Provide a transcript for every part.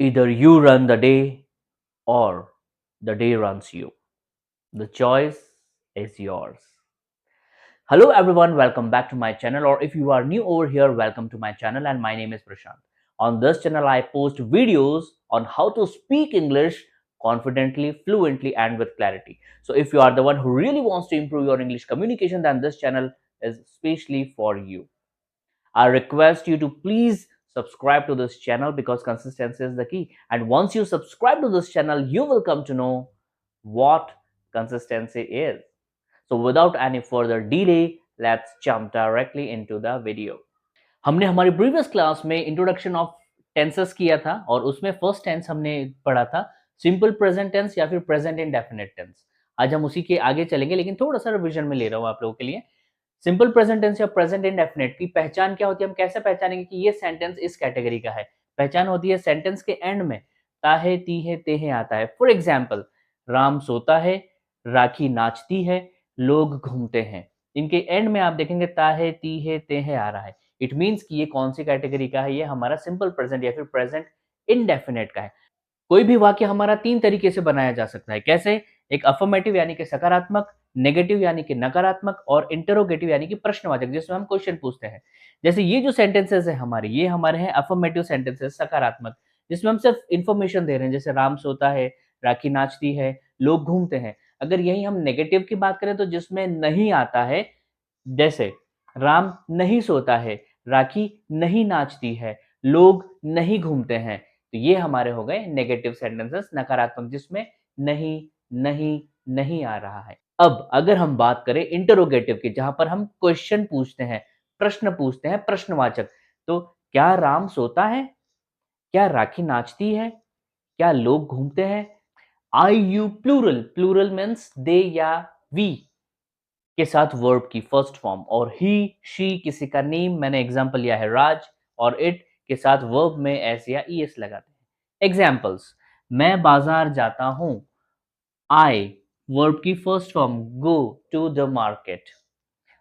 Either you run the day or the day runs you. The choice is yours. Hello everyone, welcome back to my channel, or if you are new over here, welcome to my channel, and my name is Prashant. On this channel I post videos on how to speak English confidently, fluently and with clarity. So if you are the one who really wants to improve your English communication, then this channel is especially for you. I request you to please subscribe to this channel because consistency is the key. And once you subscribe to this channel, you will come to know what consistency is. So without any further delay, let's jump directly into the video. हमने हमारी previous class में introduction of tenses किया था और उसमें first tense हमने पढ़ा था सिंपल प्रेजेंट टेंस या फिर प्रेजेंट इंडेफिनिट टेंस। आज हम उसी के आगे चलेंगे, लेकिन थोड़ा सा रिवीजन में ले रहा हूँ आप लोगों के लिए। सिंपल प्रेजेंट टेंस या प्रेजेंट इंडेफिनिट की पहचान क्या होती है, हम कैसे पहचानेंगे कि ये सेंटेंस इस कैटेगरी का है? पहचान होती है सेंटेंस के एंड में ताहे तीहे तेहे आता है। फॉर एग्जाम्पल, राम सोता है, राखी नाचती है, लोग घूमते हैं। इनके एंड में आप देखेंगे ताहे तीहे तेहे आ रहा है। इट मीन्स कि ये कौन सी कैटेगरी का है? ये हमारा सिंपल प्रेजेंट या फिर प्रेजेंट इंडेफिनिट का है। कोई भी वाक्य हमारा 3 तरीके से बनाया जा सकता है। कैसे? एक अफर्मेटिव यानी कि सकारात्मक, नेगेटिव यानी कि नकारात्मक और इंटरोगेटिव यानी कि प्रश्नवाचक, जिसमें हम क्वेश्चन पूछते हैं। जैसे ये जो सेंटेंसेस है हमारे, ये हमारे हैं अफर्मेटिव सेंटेंसेस, सकारात्मक, जिसमें हम सिर्फ इन्फॉर्मेशन दे रहे हैं। जैसे राम सोता है, राखी नाचती है, लोग घूमते हैं। अगर यही हम नेगेटिव की बात करें तो जिसमें नहीं आता है, जैसे राम नहीं सोता है, राखी नहीं नाचती है, लोग नहीं घूमते हैं, तो ये हमारे हो गए नेगेटिव सेंटेंसेस, नकारात्मक, जिसमें नहीं, नहीं, नहीं आ रहा है। अब अगर हम बात करें इंटरोगेटिव की, जहां पर हम क्वेश्चन पूछते हैं, प्रश्न पूछते हैं, प्रश्नवाचक, तो क्या राम सोता है? क्या राखी नाचती है? क्या लोग घूमते हैं? I you plural, plural means they या वी के साथ वर्ब की फर्स्ट फॉर्म, और ही शी किसी का नेम, मैंने एग्जांपल लिया है राज, और इट के साथ वर्ब में एस या ईएस लगाते हैं। एग्जांपल्स, मैं बाजार जाता हूं, आई वर्ब की first form go to the market.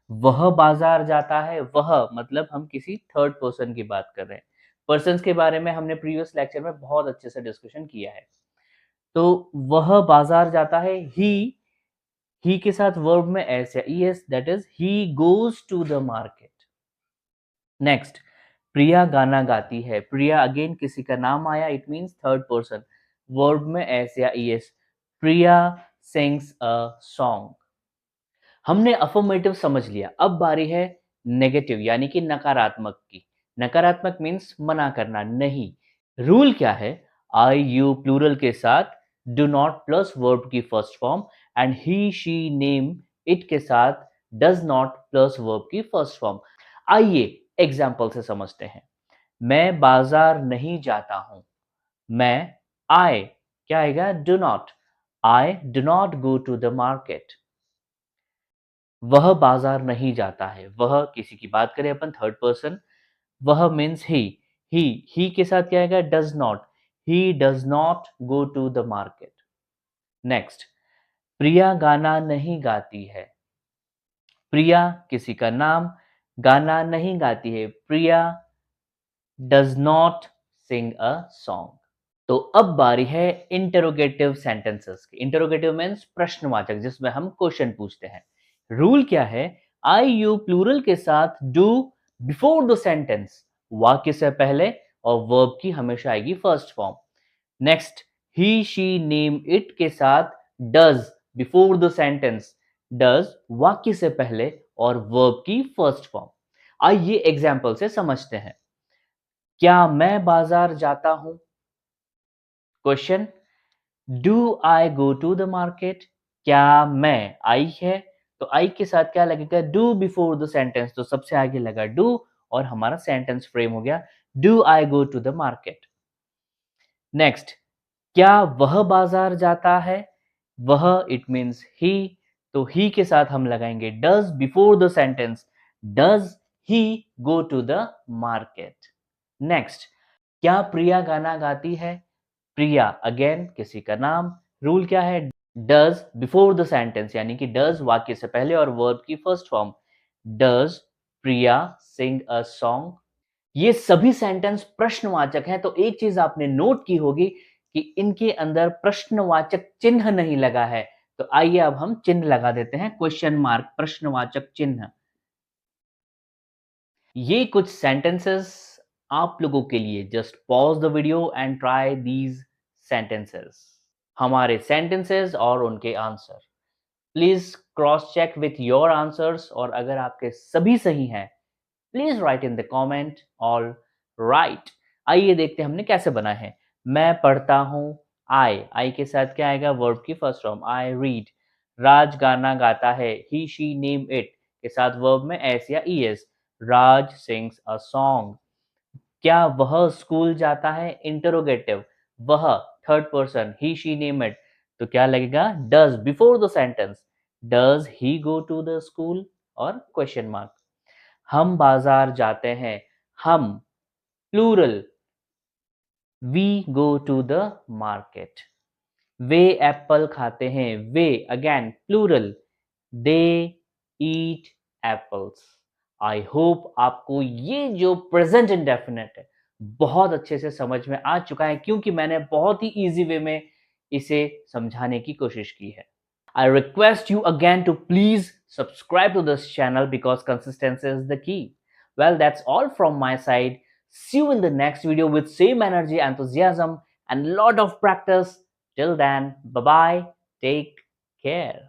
वह बाजार जाता है, वह मतलब हम किसी थर्ड पर्सन की बात कर रहे हैं। पर्सन्स के बारे में हमने प्रीवियस लेक्चर में बहुत अच्छे से डिस्कशन किया है। तो वह बाजार जाता है, ही के साथ वर्ब में एस या ES, that is he goes to the market. Next, Priya गाना गाती है, प्रिया अगेन किसी का नाम आया, it means third person, verb में एस या ES, Priya sings a song. हमने अफर्मेटिव समझ लिया, अब बारी है नेगेटिव यानी कि नकारात्मक की। नकारात्मक मीन्स मना करना, नहीं। रूल क्या है? आई यू प्लूरल के साथ डू नॉट प्लस वर्ब की first form, and he she name it के साथ डज नॉट प्लस वर्ब की फर्स्ट फॉर्म। आइए एग्जाम्पल से समझते हैं। मैं बाजार नहीं जाता हूं, मैं, आई क्या आएगा? Do not, I do not go to the market. वह बाजार नहीं जाता है, वह किसी की बात करें अपन थर्ड पर्सन, वह मीन्स ही के साथ क्या आएगा? Does not, he does not go to the market. Next, Priya गाना नहीं गाती है, प्रिया किसी का नाम, गाना नहीं गाती है, Priya does not sing a song. तो अब बारी है इंटरोगेटिव सेंटेंसेस की। इंटरोगेटिव मीन्स प्रश्नवाचक, जिसमें हम क्वेश्चन पूछते हैं। रूल क्या है? आई यू प्लूरल के साथ डू बिफोर द सेंटेंस, वाक्य से पहले, और वर्ब की हमेशा आएगी first form. Next, he she name it के साथ does before the sentence, does वाक्य से पहले और वर्ब की फर्स्ट फॉर्म। आइए एग्जाम्पल से समझते हैं। क्या मैं बाजार जाता हूं? Question, do I go to the market? क्या मैं, आई है तो आई के साथ क्या लगेगा? डू बिफोर द सेंटेंस, तो सबसे आगे लगा डू और हमारा सेंटेंस फ्रेम हो गया, do I go to the market. Next, क्या वह बाजार जाता है? वह इट मींस ही, तो ही के साथ हम लगाएंगे does before the sentence, does he go to the market. Next, क्या प्रिया गाना गाती है? प्रिया अगेन किसी का नाम, रूल क्या है? डज बिफोर द सेंटेंस, यानी कि डज वाक्य से पहले और वर्ब की first form, does Priya sing a song? ये सभी सेंटेंस प्रश्नवाचक हैं, तो एक चीज आपने नोट की होगी कि इनके अंदर प्रश्नवाचक चिन्ह नहीं लगा है। तो आइए अब हम चिन्ह लगा देते हैं, क्वेश्चन मार्क, प्रश्नवाचक चिन्ह। ये कुछ सेंटेंसेस आप लोगों के लिए, just pause the video and try these sentences. हमारे सेंटेंसेस और उनके answer, please cross check with your answers, और अगर आपके सभी सही हैं please write in the comment all right. आइए देखते हैं हमने कैसे बना है। मैं पढ़ता हूँ, आई के साथ क्या आएगा, वर्ब की फर्स्ट फॉर्म, आई रीड। राज गाना गाता है, ही शी नेम इट के साथ वर्ब में एस या E S, Raj sings a song. क्या वह स्कूल जाता है, इंटरोगेटिव, वह third person, he she name it, तो क्या लगेगा, does before the sentence, does he go to the school, और क्वेश्चन मार्क। हम बाजार जाते हैं, हम plural, we go to the market. वे एप्पल खाते हैं, वे again plural, they eat apples. I hope आपको ये जो प्रेजेंट इंडेफिनिट है बहुत अच्छे से समझ में आ चुका है, क्योंकि मैंने बहुत ही इजी वे में इसे समझाने की कोशिश की है। I request you again to please subscribe to this channel because consistency is the key. Well, that's all from my side. See you in the next video with same energy, enthusiasm, and lot of practice. Till then, bye bye. Take care.